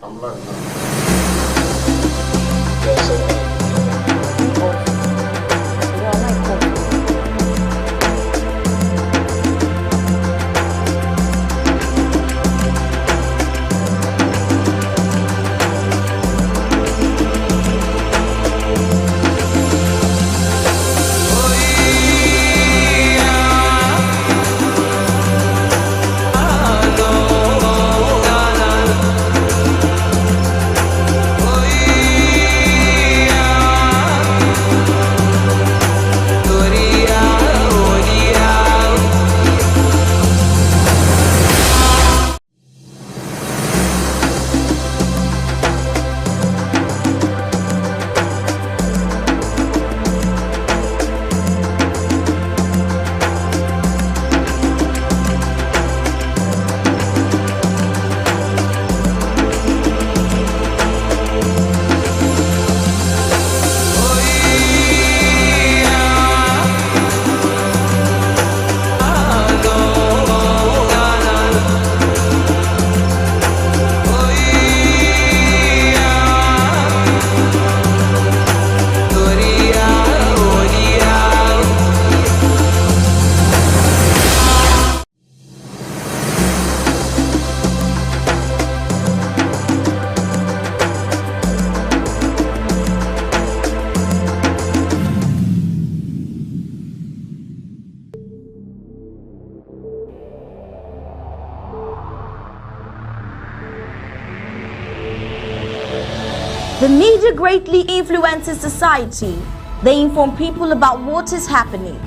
I'm live now. Yeah, so The media greatly influences society. They inform people about what is happening.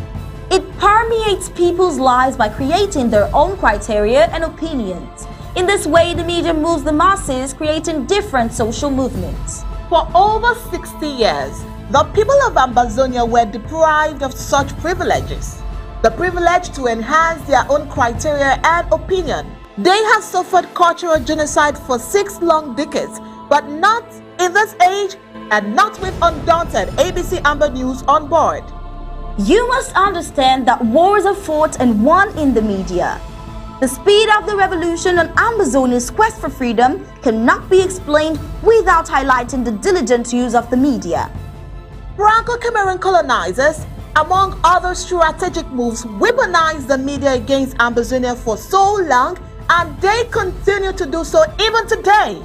It permeates people's lives by creating their own criteria and opinions. In this way, the media moves the masses, creating different social movements. For over 60 years, the people of Ambazonia were deprived of such privileges. The privilege to enhance their own criteria and opinion. They have suffered cultural genocide for 6 long decades, but not in this age and not with Undaunted ABC Amba News on board. You must understand that wars are fought and won in the media. The speed of the revolution on Ambazonia's quest for freedom cannot be explained without highlighting the diligent use of the media. Franco-Cameroon colonizers, among other strategic moves, weaponized the media against Ambazonia for so long, and they continue to do so even today.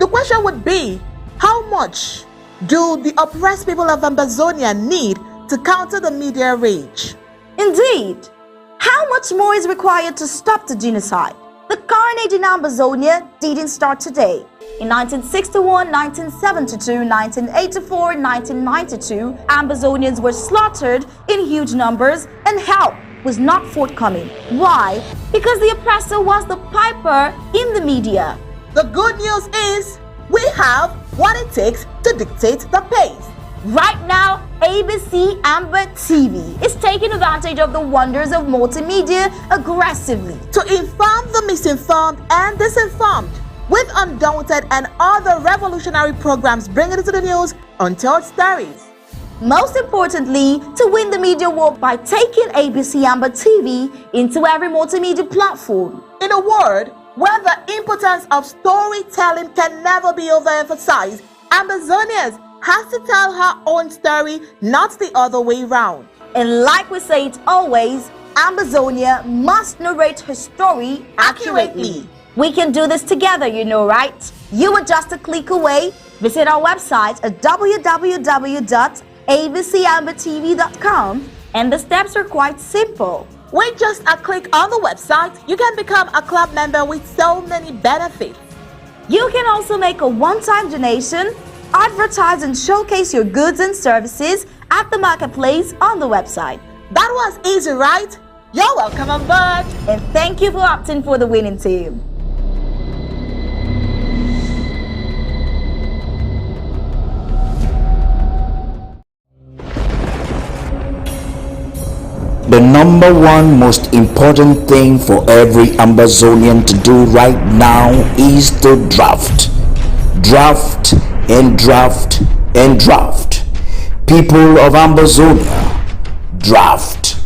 The question would be, how much do the oppressed people of Ambazonia need to counter the media rage? Indeed, how much more is required to stop the genocide? The carnage in Ambazonia didn't start today. In 1961, 1972, 1984, and 1992, Ambazonians were slaughtered in huge numbers and help was not forthcoming. Why? Because the oppressor was the piper in the media. The good news is, we have what it takes to dictate the pace. Right now, ABC Amba TV is taking advantage of the wonders of multimedia aggressively to inform the misinformed and disinformed with Undaunted and other revolutionary programs bringing into the news untold stories. Most importantly, to win the media war by taking ABC Amba TV into every multimedia platform. In a word, where the importance of storytelling can never be overemphasized, Ambazonians has to tell her own story, not the other way round. And like we say it always, Ambazonia must narrate her story accurately. We can do this together, you know, right? You are just a click away. Visit our website at www.abcambatv.com, and the steps are quite simple. With just a click on the website, you can become a club member with so many benefits. You can also make a one-time donation, advertise and showcase your goods and services at the marketplace on the website. That was easy, right? You're welcome on board. And thank you for opting for the winning team. The number one most important thing for every Ambazonian to do right now is to draft. Draft and draft and draft. People of Ambazonia, draft.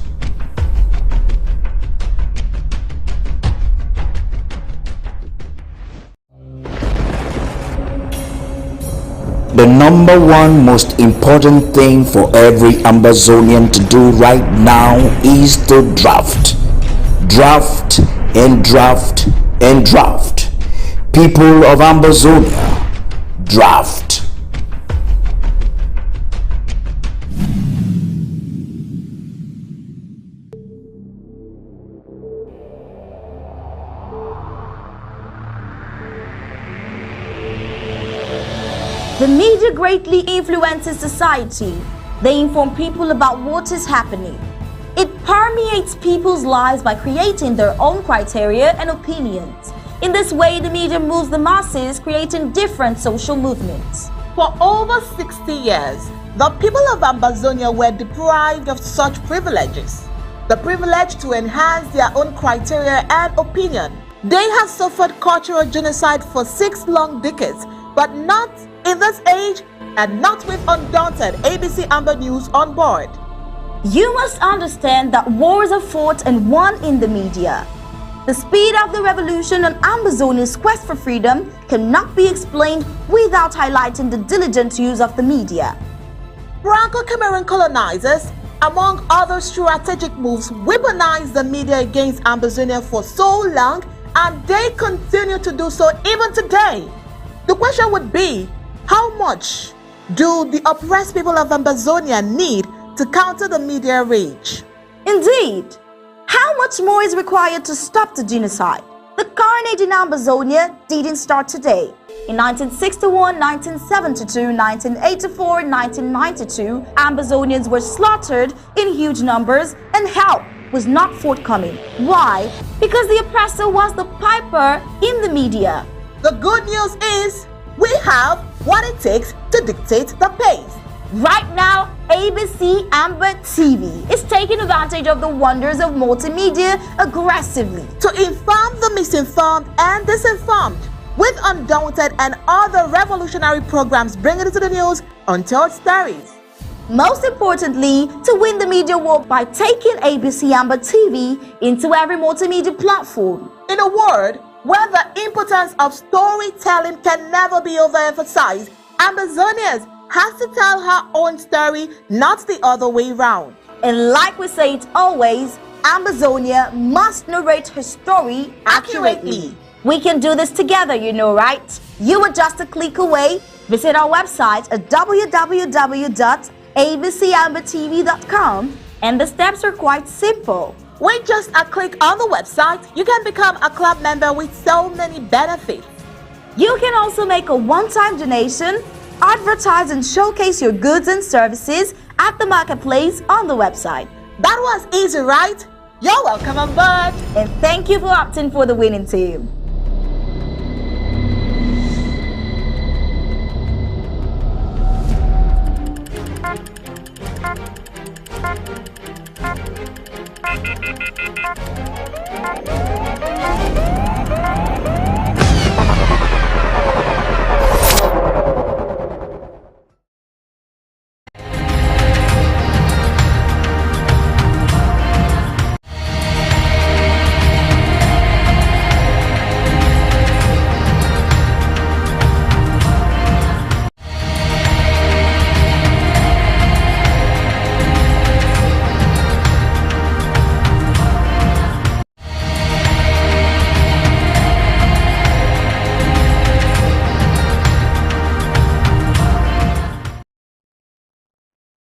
The number one most important thing for every Ambazonian to do right now is to draft. Draft and draft and draft. People of Ambazonia, draft. The media greatly influences society. They inform people about what is happening. It permeates people's lives by creating their own criteria and opinions. In this way, the media moves the masses, creating different social movements. For over 60 years, the people of Ambazonia were deprived of such privileges. The privilege to enhance their own criteria and opinion. They have suffered cultural genocide for 6 long decades, but not in this age and not with Undaunted ABC Amba News on board. You must understand that wars are fought and won in the media. The speed of the revolution on Ambazonia's quest for freedom cannot be explained without highlighting the diligent use of the media. Franco-Cameroon colonizers, among other strategic moves, weaponized the media against Ambazonia for so long, and they continue to do so even today. The question would be, how much do the oppressed people of Ambazonia need to counter the media rage? Indeed, how much more is required to stop the genocide? The carnage in Ambazonia didn't start today. In 1961, 1972, 1984, 1992, Ambazonians were slaughtered in huge numbers and help was not forthcoming. Why? Because the oppressor was the piper in the media. The good news is, we have what it takes to dictate the pace. Right now, ABC Amba TV is taking advantage of the wonders of multimedia aggressively to inform the misinformed and disinformed with Undaunted and other revolutionary programs bringing it to the news untold stories. Most importantly, to win the media war by taking ABC Amba TV into every multimedia platform. In a word, where the importance of storytelling can never be overemphasized, Ambazonians has to tell her own story, not the other way round. And like we say it always, Ambazonia must narrate her story accurately. We can do this together, you know, right? You are just a click away. Visit our website at www.abcambatv.com, and the steps are quite simple. With just a click on the website, you can become a club member with so many benefits. You can also make a one-time donation, advertise and showcase your goods and services at the marketplace on the website. That was easy, right? You're welcome on board. And thank you for opting for the winning team.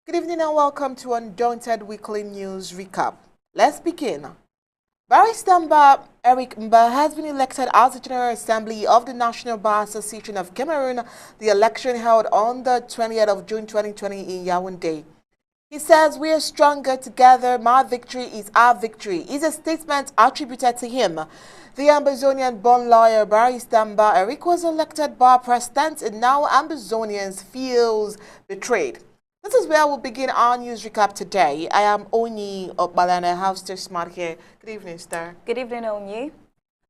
Good evening and welcome to Undaunted Weekly News Recap. Let's begin. Barrister Amba has been elected as the General Assembly of the National Bar Association of Cameroon, the election held on the 20th of June 2020 in Yaoundé. He says, "We are stronger together. My victory is our victory," is a statement attributed to him. The Ambazonian-born lawyer Barrister Amba was elected bar president, and now Ambazonians feels betrayed. This is where we'll begin our news recap today. I am Onyi Okbalana, house to smart here. Good evening, sir. Good evening, Onyi.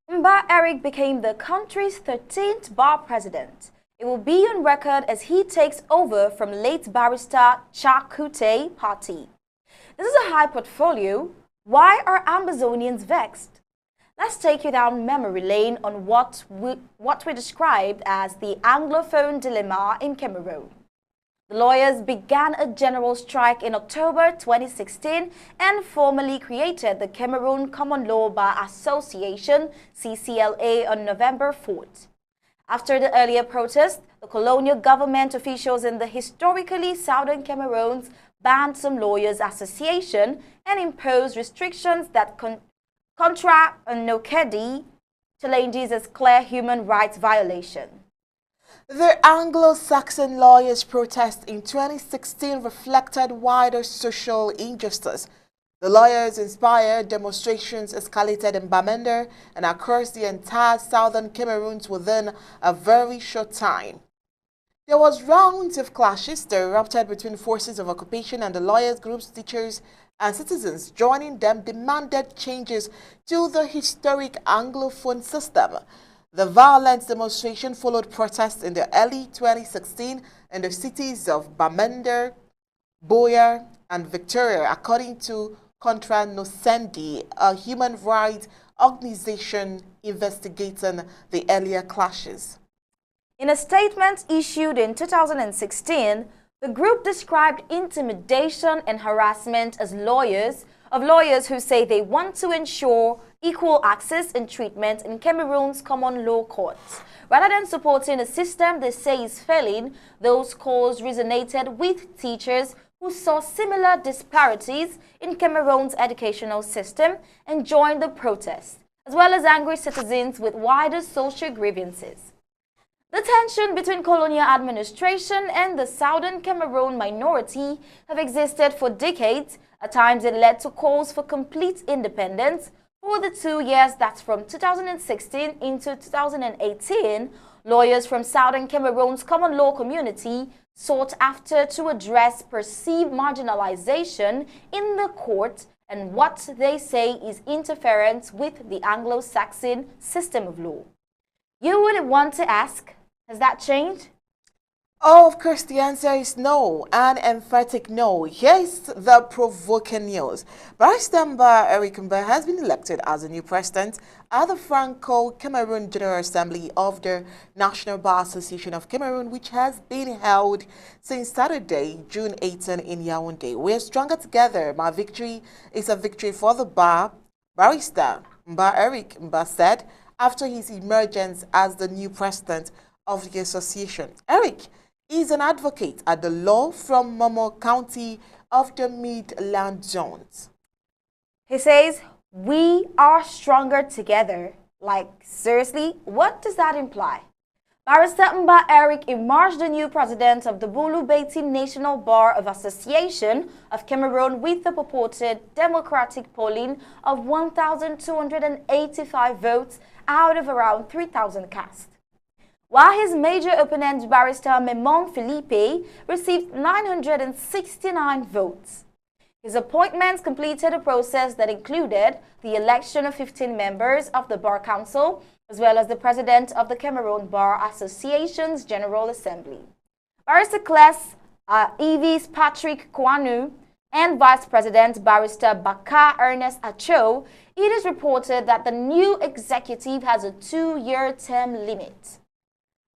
Amba Eric became the country's 13th bar president. It will be on record as he takes over from late barrister Chakute Party. This is a high portfolio. Why are Ambazonians vexed? Let's take you down memory lane on what we described as the Anglophone dilemma in Cameroon. The lawyers began a general strike in October 2016 and formally created the Cameroon Common Law Bar Association (CCLA) on November 4th. After the earlier protest, the colonial government officials in the historically southern Cameroon banned some lawyers' association and imposed restrictions that contra Nokedi challenges as clear human rights violation. The Anglo-Saxon lawyers' protest in 2016 reflected wider social injustice. The lawyers' inspired demonstrations escalated in Bamenda and across the entire southern Cameroon within a very short time. There was rounds of clashes that erupted between forces of occupation and the lawyers' groups, teachers, and citizens joining them demanded changes to the historic Anglophone system. The violent demonstration followed protests in the early 2016 in the cities of Bamenda, Boya, and Victoria, according to Contra Nocendi, a human rights organization investigating the earlier clashes. In a statement issued in 2016, the group described intimidation and harassment as lawyers who say they want to ensure equal access and treatment in Cameroon's common law courts. Rather than supporting a system they say is failing, those calls resonated with teachers who saw similar disparities in Cameroon's educational system and joined the protest, as well as angry citizens with wider social grievances. The tension between colonial administration and the southern Cameroon minority have existed for decades. At times it led to calls for complete independence. For the 2 years, that's from 2016 into 2018, lawyers from southern Cameroon's common law community sought after to address perceived marginalization in the court and what they say is interference with the Anglo-Saxon system of law. You would want to ask, has that changed? Oh, of course, the answer is no, an emphatic no. Here's the provoking news. Barrister Amba has been elected as the new president at the Franco-Cameroon General Assembly of the National Bar Association of Cameroon, which has been held since Saturday, June 18 in Yaoundé. We're stronger together. My victory is a victory for the bar, Barrister Amba said after his emergence as the new president of the association. Eric is an advocate at the law from Momo County of the Midland Zones. He says, we are stronger together. Like, seriously, what does that imply? Barrister Amba Eric emerged the new president of the Bulu Beti National Bar of Association of Cameroon with a purported democratic polling of 1,285 votes out of around 3,000 cast. While his major opponent, Barrister Memon Philippe, received 969 votes. His appointments completed a process that included the election of 15 members of the Bar Council, as well as the president of the Cameroon Bar Association's General Assembly. Barrister Class Evis Patrick Kwanu and Vice President Barrister Baka Ernest Acho, it is reported that the new executive has a 2-year term limit.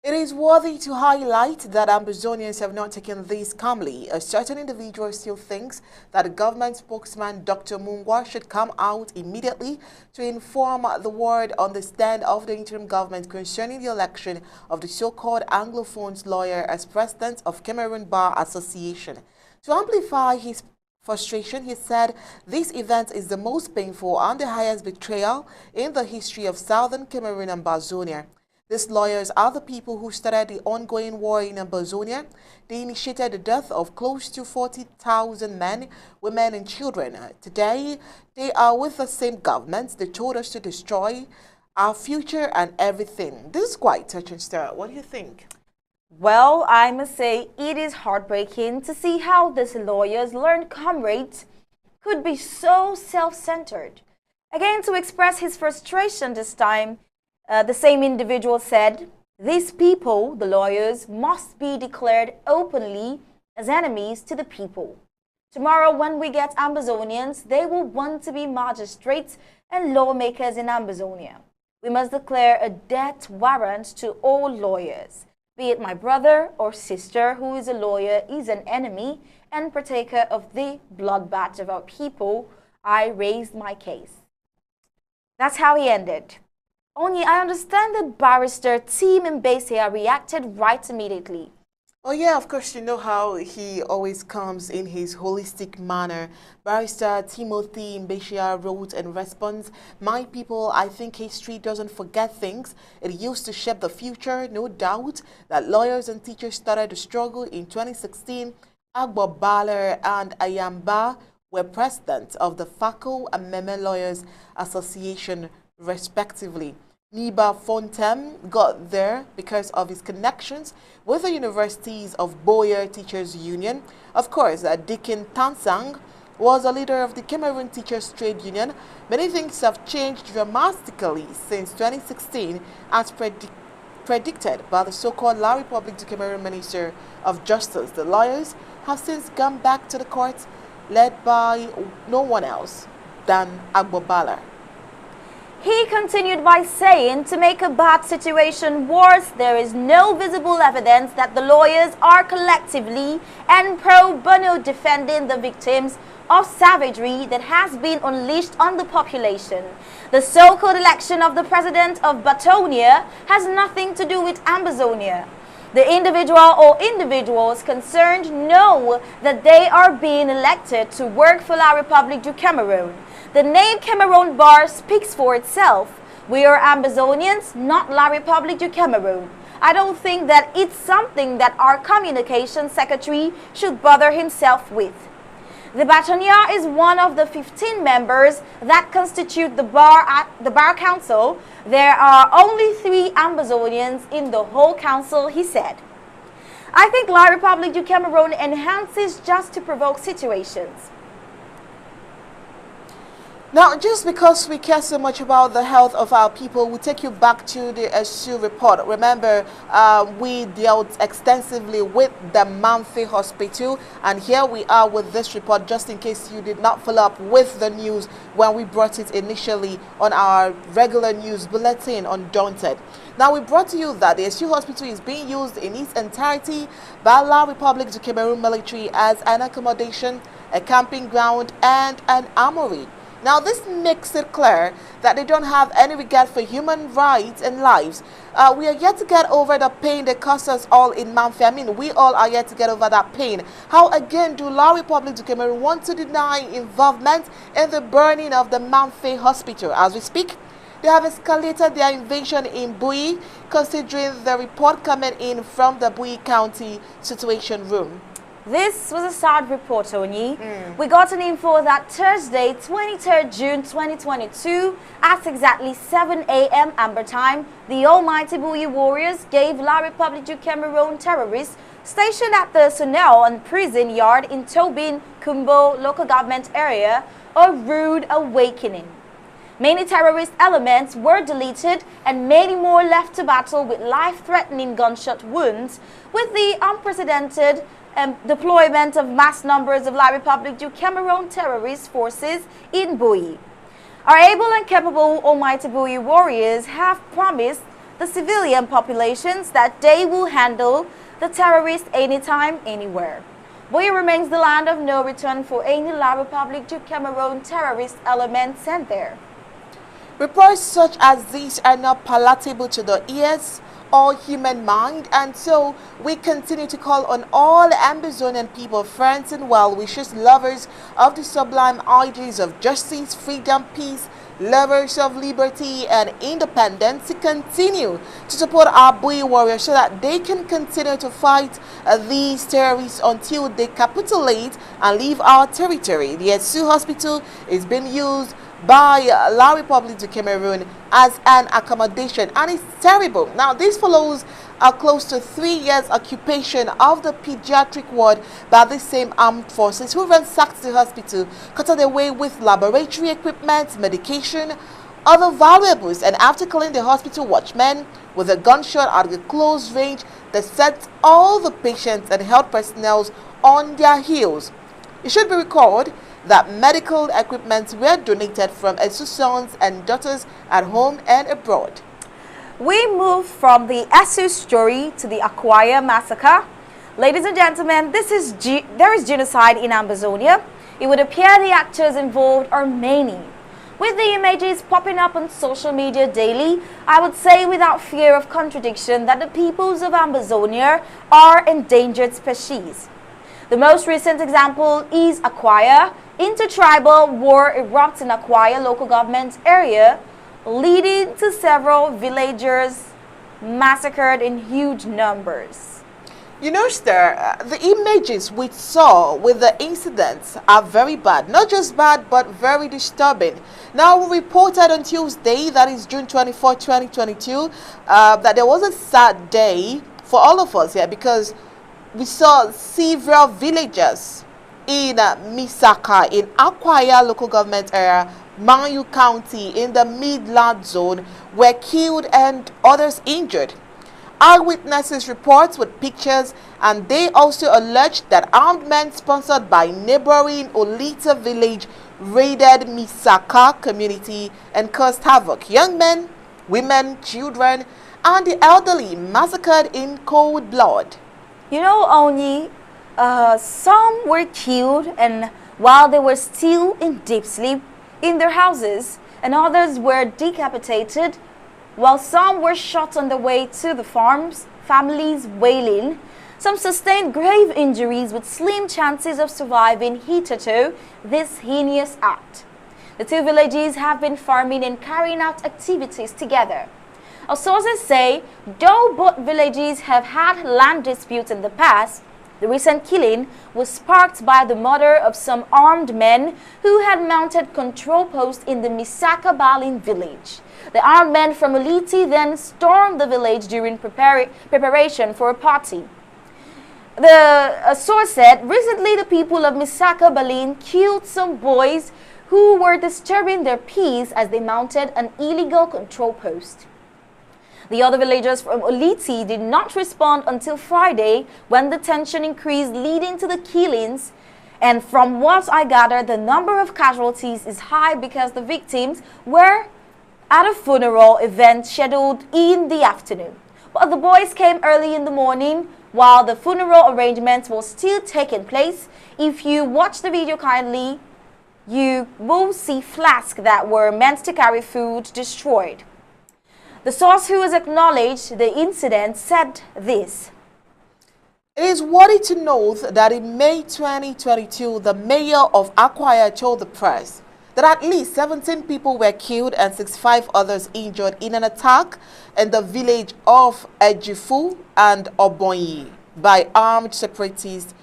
It is worthy to highlight that Ambazonians have not taken this calmly. A certain individual still thinks that the government spokesman Dr. Mungwa should come out immediately to inform the world on the stand of the interim government concerning the election of the so-called Anglophones lawyer as president of Cameroon Bar Association. To amplify his frustration, he said this event is the most painful and the highest betrayal in the history of southern Cameroon and Ambazonia. These lawyers are the people who started the ongoing war in Ambazonia. They initiated the death of close to 40,000 men, women, and children. Today, they are with the same government. They told us to destroy our future and everything. This is quite touching, sir. What do you think? Well, I must say it is heartbreaking to see how these lawyers, learned comrades, could be so self-centered. Again, to express his frustration this time, the same individual said, these people, the lawyers, must be declared openly as enemies to the people. Tomorrow, when we get Ambazonians, they will want to be magistrates and lawmakers in Ambazonia. We must declare a death warrant to all lawyers. Be it my brother or sister who is a lawyer is an enemy and partaker of the bloodbath of our people, I raised my case. That's how he ended. Only I understand that barrister Tim Mbesia reacted right immediately. Oh yeah, of course, you know how he always comes in his holistic manner. Barrister Timothy Mbeshia wrote in response, "My people, I think history doesn't forget things. It used to shape the future. No doubt that lawyers and teachers started the struggle in 2016. Agbo Baler and Ayamba were president of the FACO and Meme Lawyers Association, respectively. Niba Fontem got there because of his connections with the universities of Boyer Teachers Union. Of course, Dikin Tansang was a leader of the Cameroon Teachers Trade Union. Many things have changed dramatically since 2016 as predicted by the so-called La Republique du Cameroon Minister of Justice. The lawyers have since gone back to the courts led by no one else than Agbo Bala." He continued by saying, to make a bad situation worse, there is no visible evidence that the lawyers are collectively and pro bono defending the victims of savagery that has been unleashed on the population. The so-called election of the president of Batonia has nothing to do with Ambazonia. The individual or individuals concerned know that they are being elected to work for La République du Cameroon. The name Cameroon Bar speaks for itself. We are Ambazonians, not La République du Cameroon. I don't think that it's something that our communications secretary should bother himself with. The Batonia is one of the 15 members that constitute the Bar Council. There are only 3 Ambazonians in the whole council, he said. I think La République du Cameroon enhances just to provoke situations. Now, just because we care so much about the health of our people, we take you back to the SU report. Remember, we dealt extensively with the Mamfe Hospital, and here we are with this report, just in case you did not follow up with the news when we brought it initially on our regular news bulletin on Undaunted. Now, we brought to you that the SU Hospital is being used in its entirety by La République du Cameroon military as an accommodation, a camping ground, and an armory. Now, this makes it clear that they don't have any regard for human rights and lives. We are yet to get over the pain that caused us all in Mamfe. I mean, we all are yet to get over that pain. How again do La République du Cameroon want to deny involvement in the burning of the Mamfe Hospital? As we speak, they have escalated their invasion in Bui, considering the report coming in from the Bui County Situation Room. This was a sad report, Onyi. We got an info that Thursday, 23rd June 2022, at exactly 7 a.m. Amber time, the almighty Bui warriors gave La République du Cameroon terrorists stationed at the Sunel and prison yard in Tobin, Kumbo local government area a rude awakening. Many terrorist elements were deleted and many more left to battle with life-threatening gunshot wounds with the unprecedented deployment of mass numbers of La République du Cameroon terrorist forces in Bui. Our able and capable almighty Bui warriors have promised the civilian populations that they will handle the terrorists anytime, anywhere. Bui remains the land of no return for any La République du Cameroon terrorist elements sent there. Reports such as these are not palatable to the ears or human mind, and so we continue to call on all Ambazonian people, friends and well-wishers, lovers of the sublime ideals of justice, freedom, peace, lovers of liberty and independence to continue to support our Bui warriors so that they can continue to fight these terrorists until they capitulate and leave our territory. The SU Hospital is being used by La République du Cameroon as an accommodation, and it's terrible. Now, this follows a close to 3 years occupation of the pediatric ward by the same armed forces who ransacked the hospital, cut away with laboratory equipment, medication, other valuables, and after killing the hospital watchman with a gunshot at a close range, they set all the patients and health personnel on their heels. It should be recalled that medical equipment were donated from Esu sons and daughters at home and abroad. We move from the Esu story to the Aquia massacre. Ladies and gentlemen, there is genocide in Ambazonia. It would appear the actors involved are many. With the images popping up on social media daily, I would say without fear of contradiction that the peoples of Ambazonia are endangered species. The most recent example is Aquia. Intertribal war erupts in Aquia local government area, leading to several villagers massacred in huge numbers. You know, Star, the images we saw with the incidents are very bad. Not just bad, but very disturbing. Now, we reported on Tuesday, that is June 24, 2022, that there was a sad day for all of us here because we saw several villagers in Misaka, in Aquia local government area, Manyu County, in the Midland zone, were killed and others injured. Eyewitnesses report with pictures, and they also alleged that armed men sponsored by neighboring Olita village raided Misaka community and caused havoc. Young men, women, children, and the elderly massacred in cold blood. You know, Oni, some were killed and while they were still in deep sleep in their houses, and others were decapitated, while some were shot on the way to the farms, families wailing. Some sustained grave injuries with slim chances of surviving hitherto this heinous act. The two villages have been farming and carrying out activities together. Our sources say, though both villages have had land disputes in the past, the recent killing was sparked by the murder of some armed men who had mounted control posts in the Misaka Balin village. The armed men from Oliti then stormed the village during preparation for a party. The source said, recently the people of Misaka Balin killed some boys who were disturbing their peace as they mounted an illegal control post. The other villagers from Oliti did not respond until Friday when the tension increased, leading to the killings. And from what I gather, the number of casualties is high because the victims were at a funeral event scheduled in the afternoon. But the boys came early in the morning while the funeral arrangements were still taking place. If you watch the video kindly, you will see flasks that were meant to carry food destroyed. The source who has acknowledged the incident said this. It is worthy to note that in May 2022, the mayor of Aquia told the press that at least 17 people were killed and 65 others injured in an attack in the village of Ejifu and Obonyi by armed separatist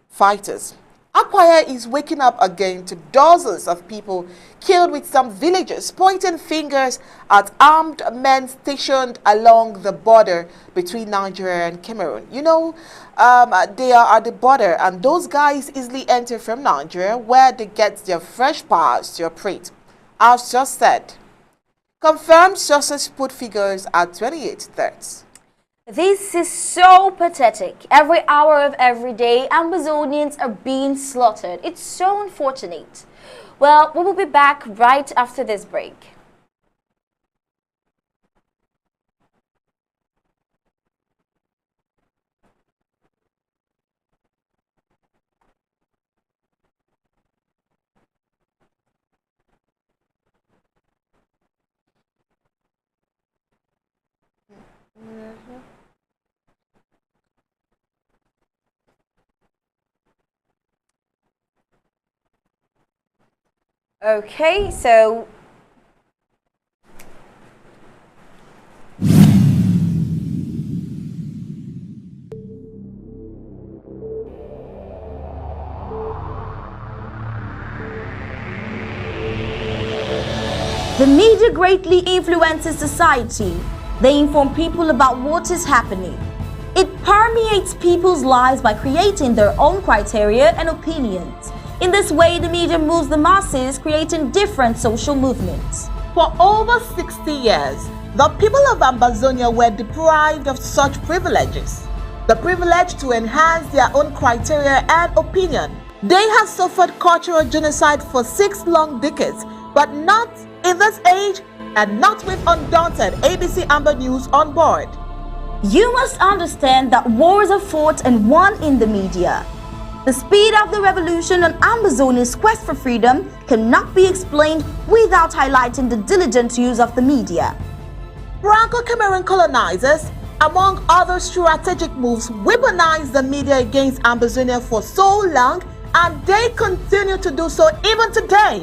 fighters. Aquia is waking up again to dozens of people killed, with some villagers pointing fingers at armed men stationed along the border between Nigeria and Cameroon. You know, they are at the border, and those guys easily enter from Nigeria where they get their fresh powers to operate. As just said, confirmed sources put figures at 28 deaths. This is so pathetic. Every hour of every day, Amazonians are being slaughtered. It's so unfortunate. Well, we will be back right after this break. Okay, so the media greatly influences society. They inform people about what is happening. It permeates people's lives by creating their own criteria and opinions. In this way, the media moves the masses, creating different social movements. For over 60 years, the people of Ambazonia were deprived of such privileges. The privilege to enhance their own criteria and opinion. They have suffered cultural genocide for 6 long decades, but not in this age and not with Undaunted ABC Amba News on board. You must understand that wars are fought and won in the media. The speed of the revolution on Ambazonia's quest for freedom cannot be explained without highlighting the diligent use of the media. Franco-Cameroon colonizers, among other strategic moves, weaponized the media against Ambazonia for so long, and they continue to do so even today.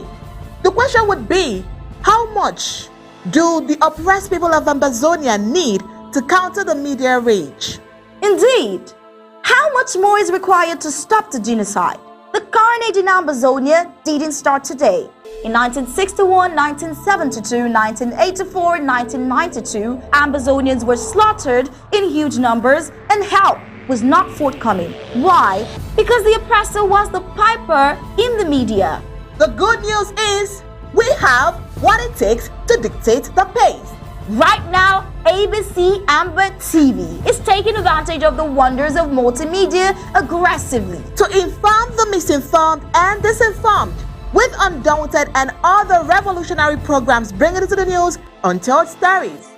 The question would be, how much do the oppressed people of Ambazonia need to counter the media rage? Indeed, how much more is required to stop the genocide? The carnage in Ambazonia didn't start today. In 1961, 1972, 1984, and 1992, Ambazonians were slaughtered in huge numbers and help was not forthcoming. Why? Because the oppressor was the piper in the media. The good news is we have what it takes to dictate the pace. Right now, ABC Amba TV is taking advantage of the wonders of multimedia aggressively to inform the misinformed and disinformed with Undaunted and other revolutionary programs bringing it to the news untold stories.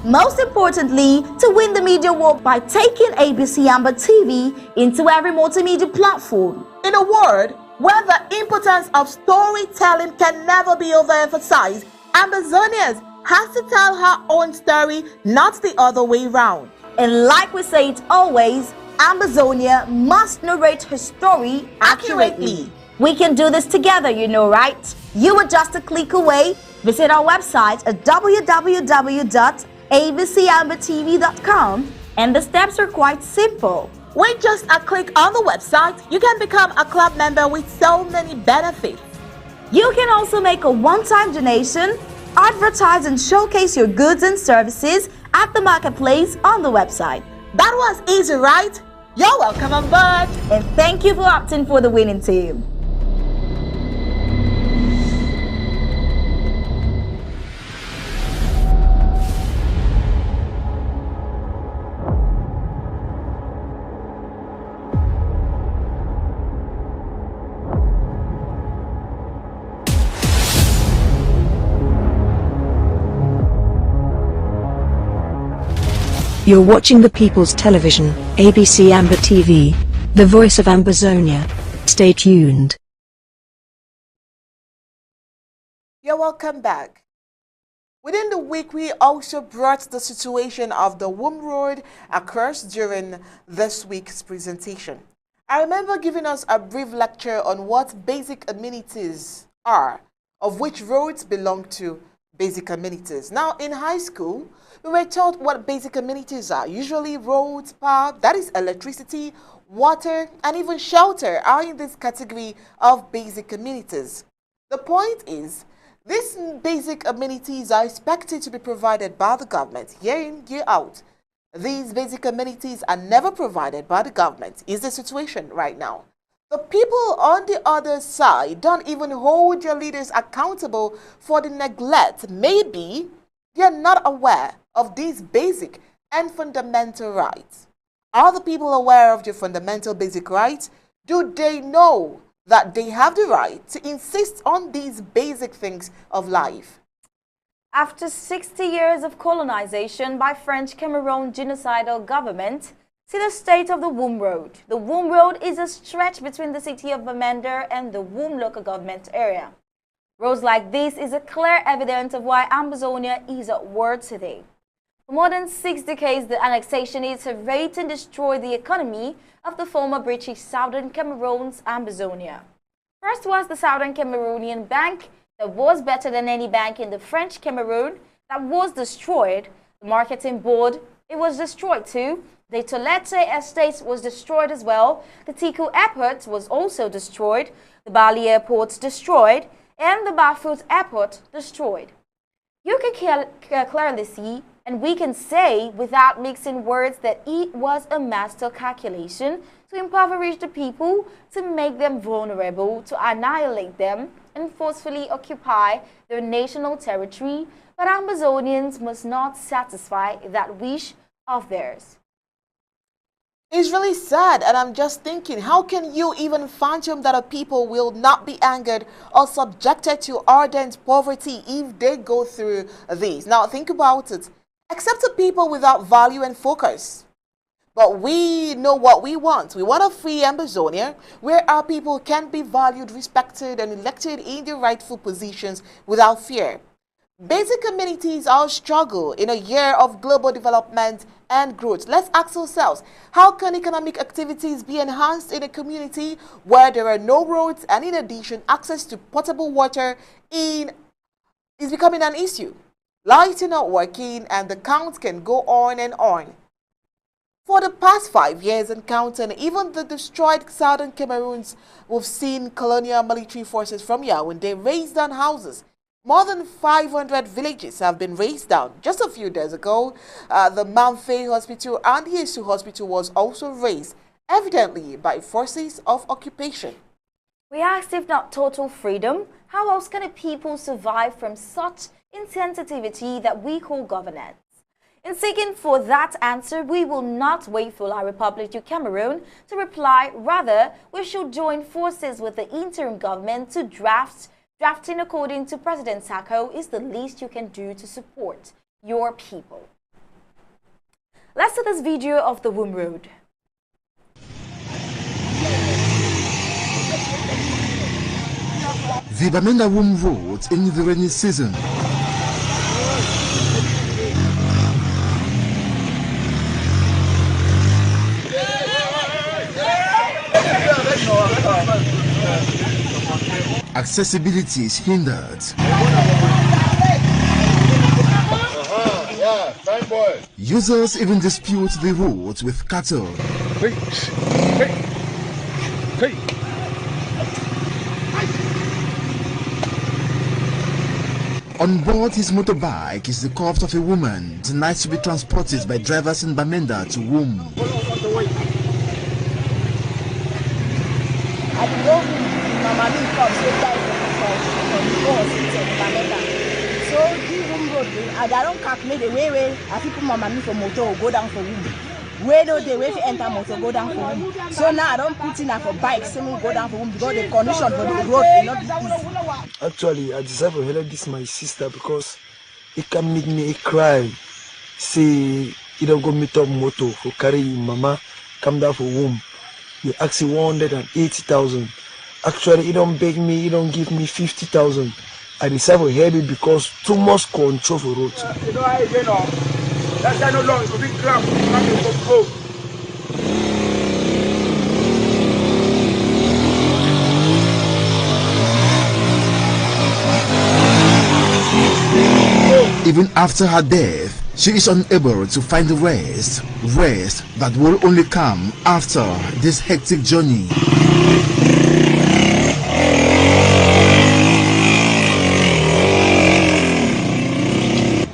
Most importantly, to win the media war by taking ABC Amba TV into every multimedia platform. In a word, where the importance of storytelling can never be overemphasized, Ambazonians has to tell her own story, not the other way round. And like we say it always, Ambazonia must narrate her story accurately. We can do this together, you know, right? You are just a click away. Visit our website at www.abcambatv.com, and the steps are quite simple. With just a click on the website, you can become a club member with so many benefits. You can also make a one-time donation, advertise and showcase your goods and services at the marketplace on the website. That was easy, right? You're welcome on board. And thank you for opting for the winning team. You're watching the People's Television, ABC Amba TV, the voice of Ambazonia. Stay tuned. You're welcome back. Within the week, we also brought the situation of the Womb Road across during this week's presentation. I remember giving us a brief lecture on what basic amenities are, of which roads belong to basic amenities. Now, in high school, we were taught what basic amenities are. Usually roads, power, that is electricity, water, and even shelter are in this category of basic amenities. The point is, these basic amenities are expected to be provided by the government year in, year out. These basic amenities are never provided by the government, is the situation right now. The people on the other side don't even hold their leaders accountable for the neglect. Maybe they are not aware of these basic and fundamental rights. Are the people aware of their fundamental basic rights? Do they know that they have the right to insist on these basic things of life? After 60 years of colonization by French Cameroon genocidal government, see the state of the Womb Road. The Womb Road is a stretch between the city of Bamenda and the Womb local government area. Roads like this is a clear evidence of why Ambazonia is at war today. For more than 6 decades, the annexationists have raped and destroyed the economy of the former British Southern Cameroon's Ambazonia. First was the Southern Cameroonian Bank that was better than any bank in the French Cameroon that was destroyed. The marketing board, it was destroyed too. The Tolete Estate was destroyed as well. The Tiku Airport was also destroyed. The Bali Airport destroyed. And the Bafut Airport destroyed. You can clearly see, and we can say without mixing words, that it was a master calculation to impoverish the people, to make them vulnerable, to annihilate them, and forcefully occupy their national territory. But Ambazonians must not satisfy that wish of theirs. It's really sad, and I'm just thinking, how can you even fathom that a people will not be angered or subjected to ardent poverty if they go through this? Now, think about it. Except the people without value and focus. But we know what we want. We want a free Ambazonia where our people can be valued, respected, and elected in their rightful positions without fear. Basic amenities are a struggle in a year of global development and growth. Let's ask ourselves, how can economic activities be enhanced in a community where there are no roads, and in addition, access to potable water is becoming an issue? Lights are not working, and the count can go on and on. For the past 5 years and counting, even the destroyed southern Cameroons, we've seen colonial military forces from Yaoundé raise down houses. More than 500 villages have been razed down. Just a few days ago, the Mamfe Hospital and the Yesu Hospital was also razed, evidently by forces of occupation. We asked, if not total freedom, how else can a people survive from such insensitivity that we call governance? In seeking for that answer, we will not wait for La Republic du Cameroon to reply. Rather, we should join forces with the interim government to Drafting according to President Sako is the least you can do to support your people. Let's see this video of the Womb Road. The Bamenda Womb Road in the rainy season. Accessibility is hindered. Users even dispute the road with cattle. On board his motorbike is the corpse of a woman denied to be transported by drivers in Bamenda to Womb. So this Womb Road, I don't calculate the way I people my money for motor go down for Womb. Where do they way to enter motor go down for Womb? So now I don't put in for bikes, so go down for Womb because the condition for the road is not easy. Actually, I deserve to help this my sister because it can make me cry. Say, you don't go meet up motor for carry mama, come down for Womb. You ask 180,000. Actually, you don't beg me, you don't give me 50,000. I deserve to help it because too much control for road. You know how you know. That's no long, it's a big cramp. Even after her death, she is unable to find the rest that will only come after this hectic journey.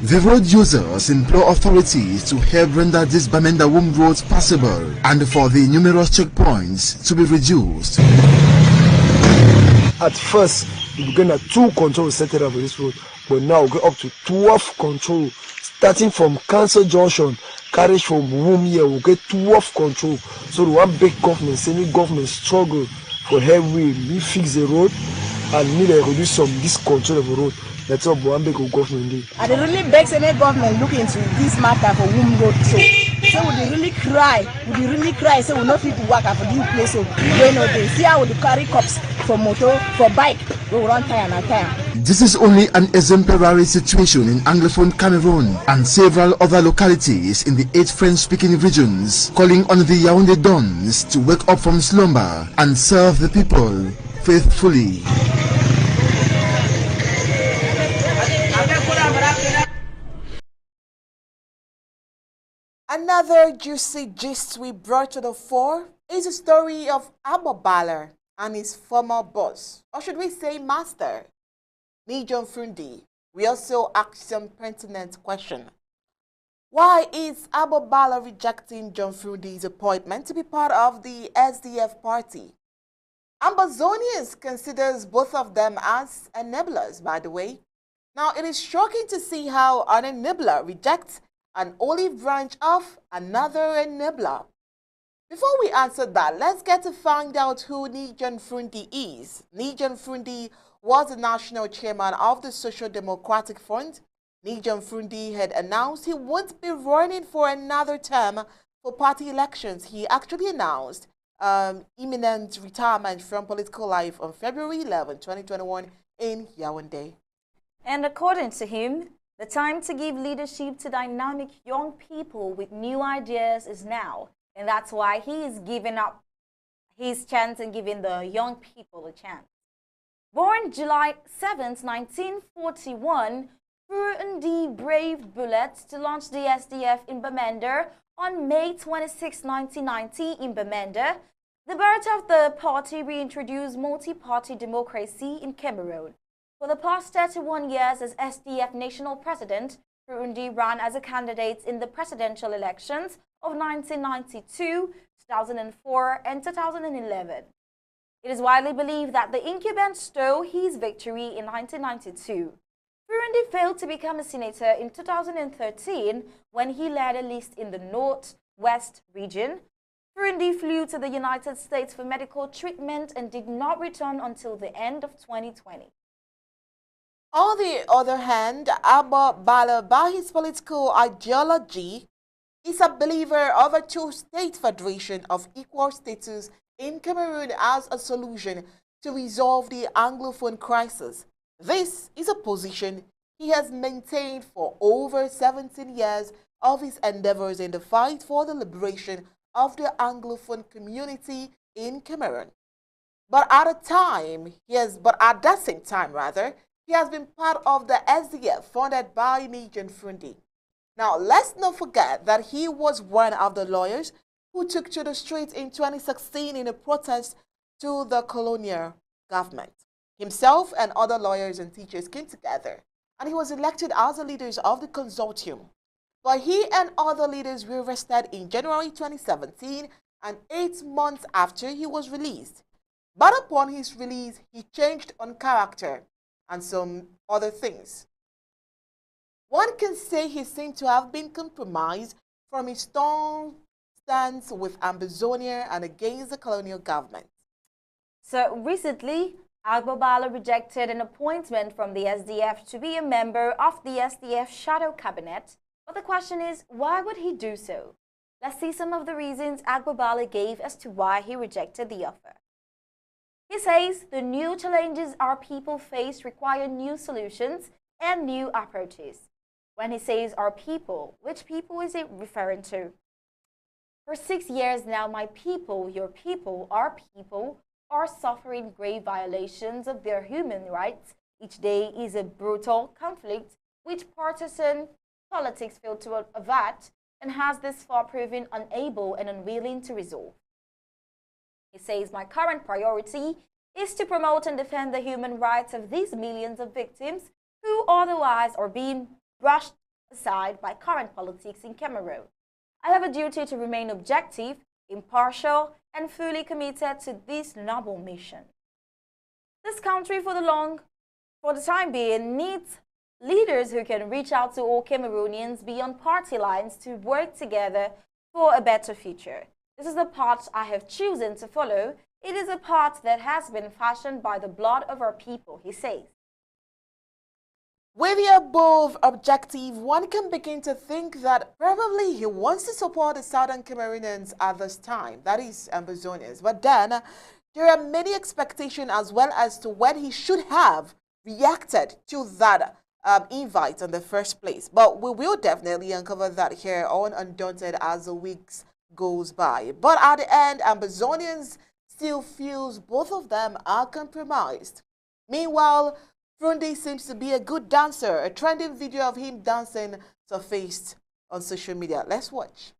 The road users implore authorities to help render this Bamenda Womb Road passable and for the numerous checkpoints to be reduced. At first, we began at 2 controls set up for this road, but now we go up to 12 control. Starting from Council Junction, carriage from Womb here, we get 12 control. So the one big government, semi-government struggle for help we fix the road and need to reduce some this control of the road. That's all one big government did. And they really beg any government look into this matter for Womb Road. So would they really cry? Say we not people work for this place. So we know they see how they carry cops for motor, for bike, we run tire and tire. This is only an exemplary situation in Anglophone Cameroon and several other localities in the 8 French-speaking regions, calling on the Yaoundé Dons to wake up from slumber and serve the people faithfully. Another juicy gist we brought to the fore is the story of Amba and his former boss, or should we say master, John Frundi. We also asked some pertinent question. Why is Amba rejecting John Frundi's appointment to be part of the SDF party? Ambazonians considers both of them as enablers, by the way. Now, it is shocking to see how an enabler rejects an olive branch of another enabler. Before we answer that, let's get to find out who Nijan Frundi is. Nijan Frundi was the national chairman of the Social Democratic Front. Nijan Frundi had announced he won't be running for another term for party elections. He actually announced imminent retirement from political life on February 11, 2021 in Yaoundé. And according to him, the time to give leadership to dynamic young people with new ideas is now. And that's why he is giving up his chance and giving the young people a chance. Born July 7, 1941, Burundi braved bullets to launch the SDF in Bamenda on May 26, 1990 in Bamenda. The birth of the party reintroduced multi-party democracy in Cameroon. For the past 31 years as SDF national president, Burundi ran as a candidate in the presidential elections of 1992, 2004, and 2011. It is widely believed that the incumbent stole his victory in 1992. Burundi failed to become a senator in 2013 when he led a list in the Northwest region. Burundi flew to the United States for medical treatment and did not return until the end of 2020. On the other hand, Amba, by his political ideology, is a believer of a two-state federation of equal status in Cameroon as a solution to resolve the Anglophone crisis. This is a position he has maintained for over 17 years of his endeavors in the fight for the liberation of the Anglophone community in Cameroon. But at that same time, he has been part of the SDF funded by Nijan Frundi. Now, let's not forget that he was one of the lawyers who took to the streets in 2016 in a protest to the colonial government. Himself and other lawyers and teachers came together, and he was elected as the leaders of the consortium. But he and other leaders were arrested in January 2017 and 8 months after he was released. But upon his release, he changed on character and some other things. One can say he seemed to have been compromised from his strong stance with Ambazonia and against the colonial government. So recently, Agbabala rejected an appointment from the SDF to be a member of the SDF shadow cabinet. But the question is, why would he do so? Let's see some of the reasons Agbabala gave as to why he rejected the offer. He says the new challenges our people face require new solutions and new approaches. When he says our people, which people is it referring to? For 6 years now, my people, your people, our people are suffering grave violations of their human rights. Each day is a brutal conflict which partisan politics failed to avert and has this far proven unable and unwilling to resolve. He says, my current priority is to promote and defend the human rights of these millions of victims who otherwise are being brushed aside by current politics in Cameroon. I have a duty to remain objective, impartial, and fully committed to this noble mission. This country, for the time being, needs leaders who can reach out to all Cameroonians beyond party lines to work together for a better future. This is the path I have chosen to follow. It is a path that has been fashioned by the blood of our people, he says. With the above objective, one can begin to think that probably he wants to support the Southern Cameroonians at this time, that is Ambazonians. But then, there are many expectations as well as to when he should have reacted to that invite in the first place. But we will definitely uncover that here on Undaunted as the weeks goes by. But at the end, Ambazonians still feels both of them are compromised. Meanwhile, Frundi seems to be a good dancer. A trending video of him dancing surfaced on social media. Let's watch.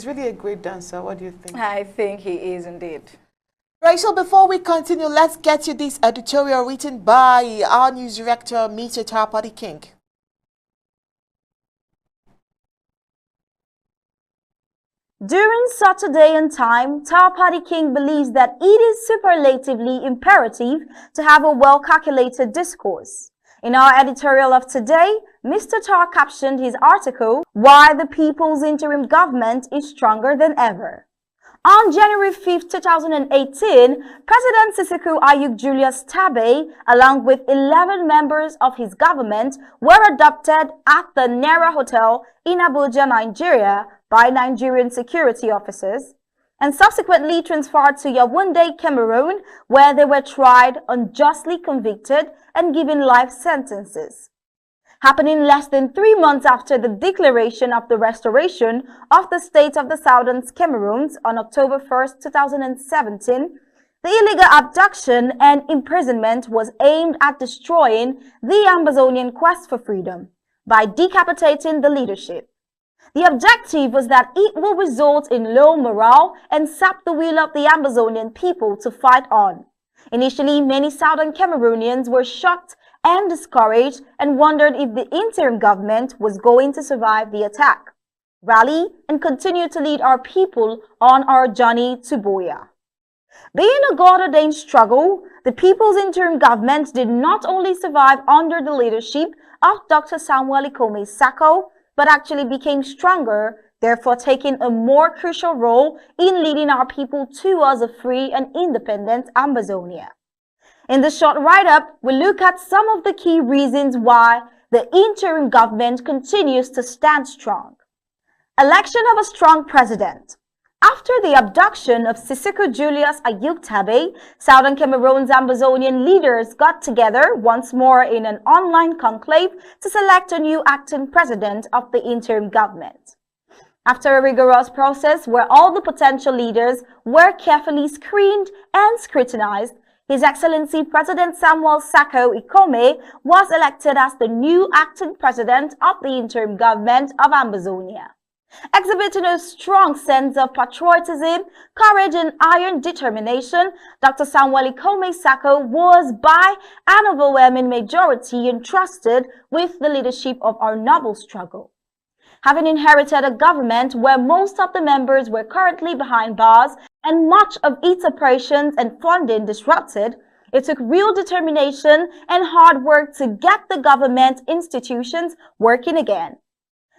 He's really a great dancer. What do you think? I think he is indeed. Right, so before we continue, let's get you this editorial written by our news director, Mr. Tarpati King. During such a day and time, Tarpati King believes that it is superlatively imperative to have a well-calculated discourse. In our editorial of today, Mr. Tar captioned his article, "Why the People's Interim Government is Stronger Than Ever." On January 5, 2018, President Sisiku Ayuk Julius Tabe, along with 11 members of his government, were adopted at the Nera Hotel in Abuja, Nigeria, by Nigerian security officers, and subsequently transferred to Yaoundé, Cameroon, where they were tried, unjustly convicted, and given life sentences. Happening less than 3 months after the declaration of the restoration of the state of the Southern Cameroons on October 1, 2017, the illegal abduction and imprisonment was aimed at destroying the Ambazonian quest for freedom by decapitating the leadership. The objective was that it will result in low morale and sap the will of the Ambazonian people to fight on. Initially, many Southern Cameroonians were shocked and discouraged and wondered if the interim government was going to survive the attack, rally, and continue to lead our people on our journey to Buea. Being a God-ordained struggle, the People's Interim Government did not only survive under the leadership of Dr. Samuel Ikome Sako, but actually became stronger, therefore taking a more crucial role in leading our people towards a free and independent Ambazonia. In this short write-up, we look at some of the key reasons why the interim government continues to stand strong. Election of a strong president. After the abduction of Sisiku Julius Ayuk Tabe, Southern Cameroon's Ambazonian leaders got together once more in an online conclave to select a new acting president of the interim government. After a rigorous process where all the potential leaders were carefully screened and scrutinized, His Excellency President Samuel Sako Ikome was elected as the new acting president of the interim government of Ambazonia. Exhibiting a strong sense of patriotism, courage, and iron determination, Dr. Samuel Ikome Sako was by an overwhelming majority entrusted with the leadership of our noble struggle. Having inherited a government where most of the members were currently behind bars and much of its operations and funding disrupted, it took real determination and hard work to get the government institutions working again.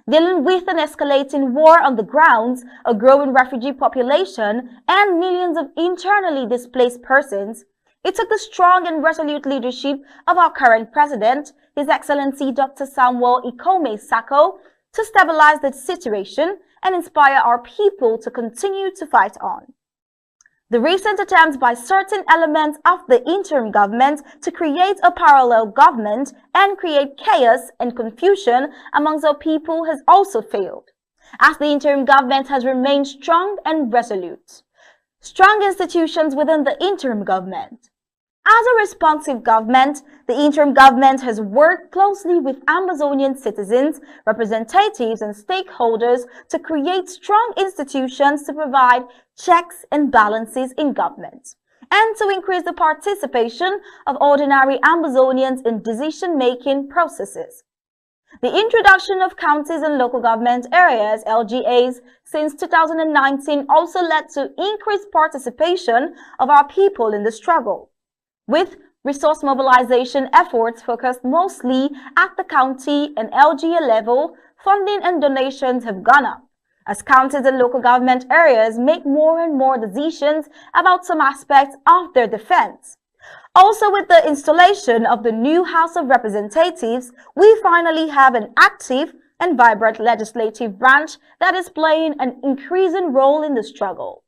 Dealing with an escalating war on the ground, a growing refugee population, and millions of internally displaced persons, it took the strong and resolute leadership of our current president, His Excellency Dr. Samuel Ikome Sako, to stabilize the situation and inspire our people to continue to fight on. The recent attempts by certain elements of the interim government to create a parallel government and create chaos and confusion amongst our people has also failed, as the interim government has remained strong and resolute. Strong institutions within the interim government. As a responsive government, the interim government has worked closely with Ambazonian citizens, representatives, and stakeholders to create strong institutions to provide checks and balances in government, and to increase the participation of ordinary Ambazonians in decision-making processes. The introduction of counties and local government areas, LGAs, since 2019 also led to increased participation of our people in the struggle, with resource mobilization efforts focused mostly at the county and LGA level. Funding and donations have gone up, as counties and local government areas make more and more decisions about some aspects of their defense. Also, with the installation of the new House of Representatives, we finally have an active and vibrant legislative branch that is playing an increasing role in the struggle.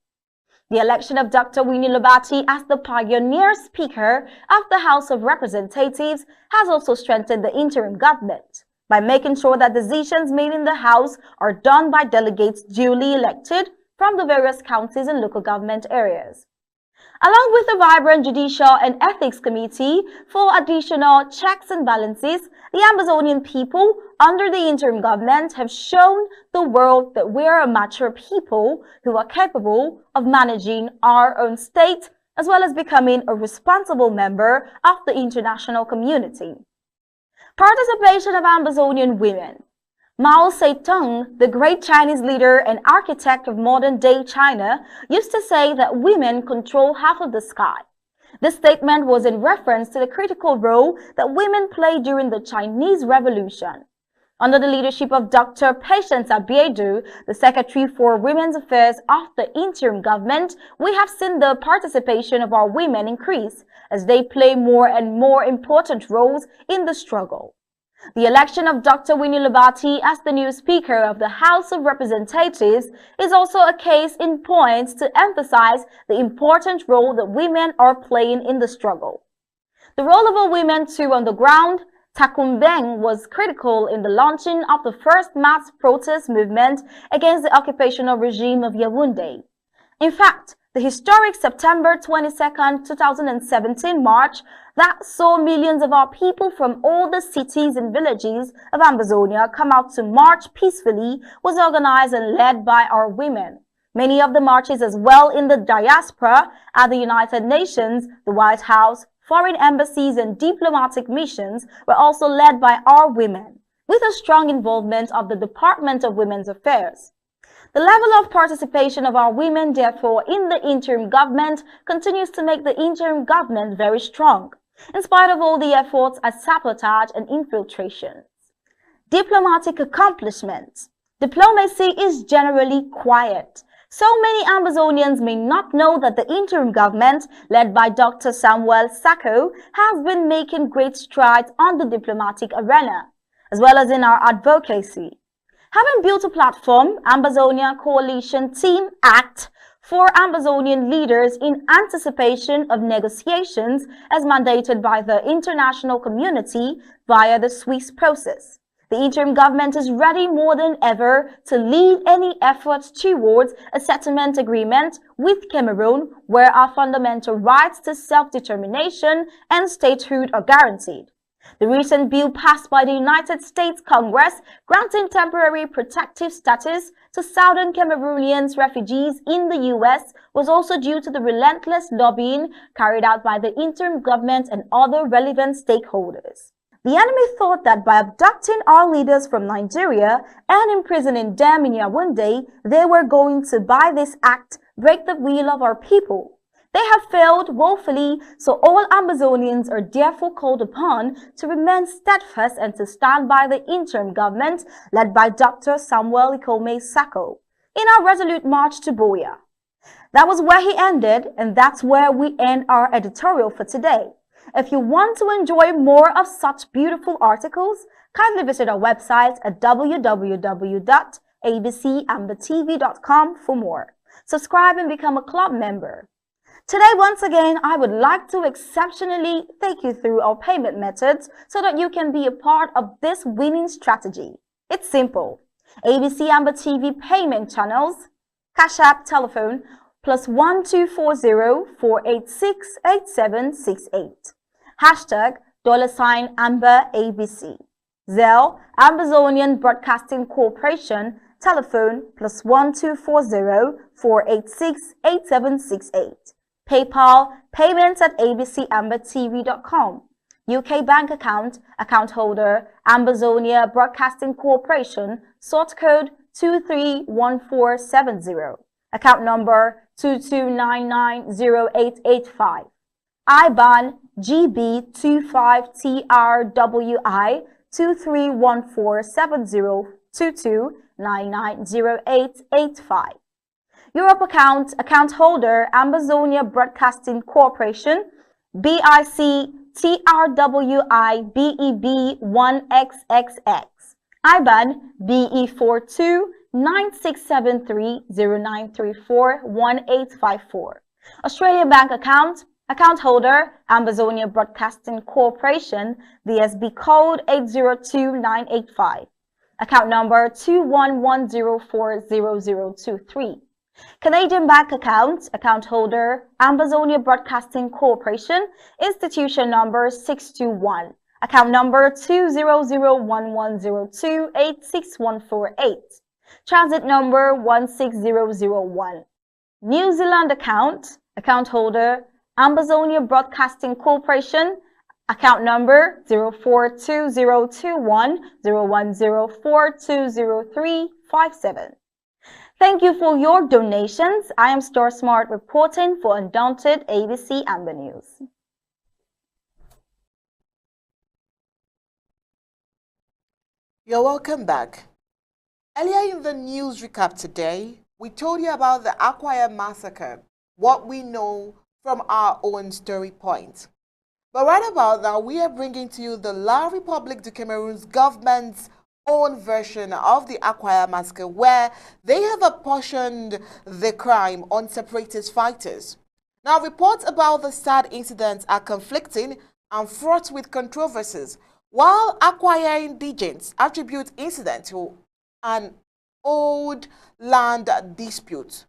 The election of Dr. Winnie Lobati as the pioneer Speaker of the House of Representatives has also strengthened the interim government by making sure that decisions made in the House are done by delegates duly elected from the various counties and local government areas. Along with a vibrant Judicial and Ethics Committee for additional checks and balances, the Ambazonian people under the interim government have shown the world that we are a mature people who are capable of managing our own state as well as becoming a responsible member of the international community. Participation of Ambazonian women. Mao Zedong, the great Chinese leader and architect of modern-day China, used to say that women control half of the sky. This statement was in reference to the critical role that women played during the Chinese Revolution. Under the leadership of Dr. Patience Abiedu, the Secretary for Women's Affairs of the interim government, we have seen the participation of our women increase as they play more and more important roles in the struggle. The election of Dr. Winnie Lobati as the new Speaker of the House of Representatives is also a case in point to emphasize the important role that women are playing in the struggle. The role of a woman too on the ground. Takumbeng was critical in the launching of the first mass protest movement against the occupational regime of Yaoundé. In fact, the historic September 22, 2017 march that saw millions of our people from all the cities and villages of Ambazonia come out to march peacefully was organized and led by our women. Many of the marches as well in the diaspora at the United Nations, the White House, foreign embassies and diplomatic missions were also led by our women, with a strong involvement of the Department of Women's Affairs. The level of participation of our women, therefore, in the interim government continues to make the interim government very strong, in spite of all the efforts at sabotage and infiltrations. Diplomatic accomplishments. Diplomacy is generally quiet. So many Ambazonians may not know that the interim government, led by Dr. Samuel Sako, has been making great strides on the diplomatic arena, as well as in our advocacy. Having built a platform, Ambazonia Coalition Team Act, for Ambazonian leaders in anticipation of negotiations as mandated by the international community via the Swiss process. The interim government is ready more than ever to lead any efforts towards a settlement agreement with Cameroon where our fundamental rights to self-determination and statehood are guaranteed. The recent bill passed by the United States Congress granting temporary protective status to Southern Cameroonian refugees in the U.S. was also due to the relentless lobbying carried out by the interim government and other relevant stakeholders. The enemy thought that by abducting our leaders from Nigeria and imprisoning them in Yaoundé, they were going to, by this act, break the will of our people. They have failed woefully, so all Ambazonians are therefore called upon to remain steadfast and to stand by the interim government led by Dr. Samuel Ikome Sako in our resolute march to Buea. That was where he ended, and that's where we end our editorial for today. If you want to enjoy more of such beautiful articles, kindly visit our website at www.abcambatv.com for more. Subscribe and become a club member. Today, once again, I would like to exceptionally take you through our payment methods so that you can be a part of this winning strategy. It's simple. ABC Amba TV payment channels, Cash App telephone, +1240 486 8768. Hashtag $Amba ABC. Zelle, Ambazonian Broadcasting Corporation, telephone +1240 486 8768. PayPal, payments at abcambatv.com. UK bank account, account holder, Ambazonia Broadcasting Corporation, sort code 231470. Account number 22990885. IBAN GB25TRWI 23147022990885. Europe account, account holder, Ambazonia Broadcasting Corporation, BIC TRWI BEB1XXX. IBAN BE42967309341854. Australia bank account, account holder, Ambazonia Broadcasting Corporation, BSB code 802985. Account number 211040023. Canadian bank account, account holder, Ambazonia Broadcasting Corporation, institution number 621. Account number 2001102861148. Transit number 16001. New Zealand account holder, Ambazonia Broadcasting Corporation, account number 04202101042037. Thank you for your donations. I am Star Smart reporting for Undaunted ABC Amba News. You're welcome back. Earlier in the news recap today, we told you about the Aquia massacre, what we know from our own story point. But right about now, we are bringing to you the La République du Cameroon's government's own version of the Aquia massacre, where they have apportioned the crime on separatist fighters. Now, reports about the sad incidents are conflicting and fraught with controversies, while Aquia indigents attribute incident to an old land dispute,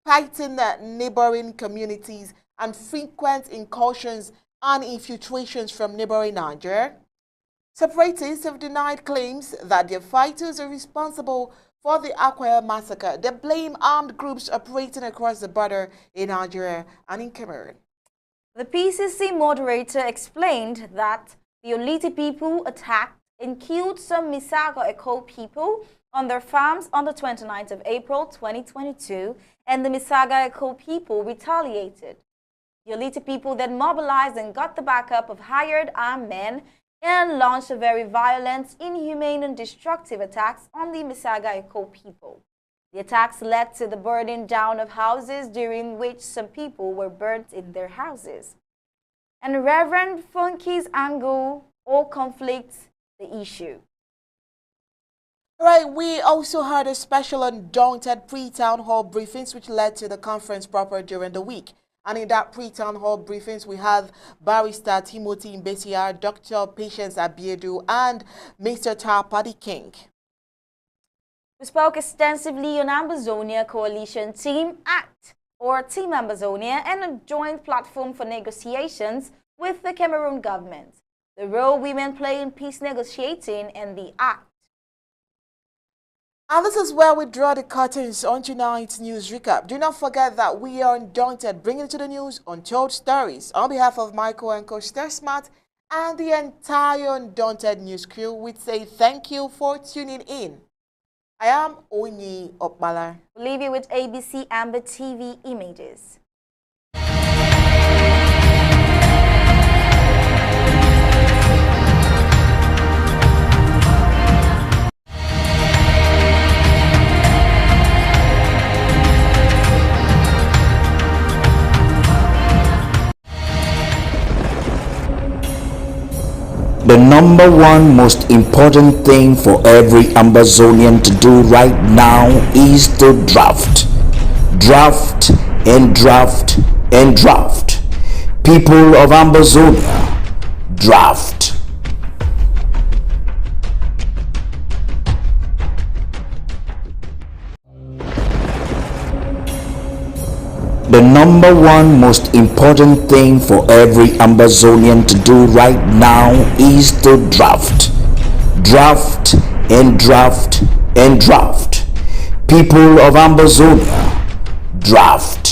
fighting neighboring communities and frequent incursions and infiltrations from neighboring Nigeria. Separatists have denied claims that their fighters are responsible for the Aquia massacre. They blame armed groups operating across the border in Nigeria and in Cameroon. The PCC moderator explained that the Oliti people attacked and killed some Misago Eko people on their farms on the 29th of April 2022, and the Misaga Eko people retaliated. The Oliti people then mobilized and got the backup of hired armed men and launched a very violent, inhumane and destructive attacks on the Misaga Eko people. The attacks led to the burning down of houses, during which some people were burnt in their houses. And Reverend Funky's angle or conflicts the issue. Right, we also had a special Undaunted pre-town hall briefings which led to the conference proper during the week. And in that pre-town hall briefings, we have Barrister Timothy Mbesia, Dr. Patience Abiedu, and Mr. Tapadi King. We spoke extensively on Ambazonia Coalition Team Act, or Team Ambazonia, and a joint platform for negotiations with the Cameroon government, the role women play in peace negotiating, and the act. And this is where we draw the curtains on tonight's news recap. Do not forget that we are Undaunted, bringing to the news untold stories. On behalf of Michael and Coach Smart and the entire Undaunted news crew, we say thank you for tuning in. I am Onyi Opmala. We'll leave you with ABC Amba TV images. The number one most important thing for every Ambazonian to do right now is to draft. Draft and draft and draft. People of Ambazonia, draft. The number one most important thing for every Ambazonian to do right now is to draft. Draft and draft and draft. People of Ambazonia, draft.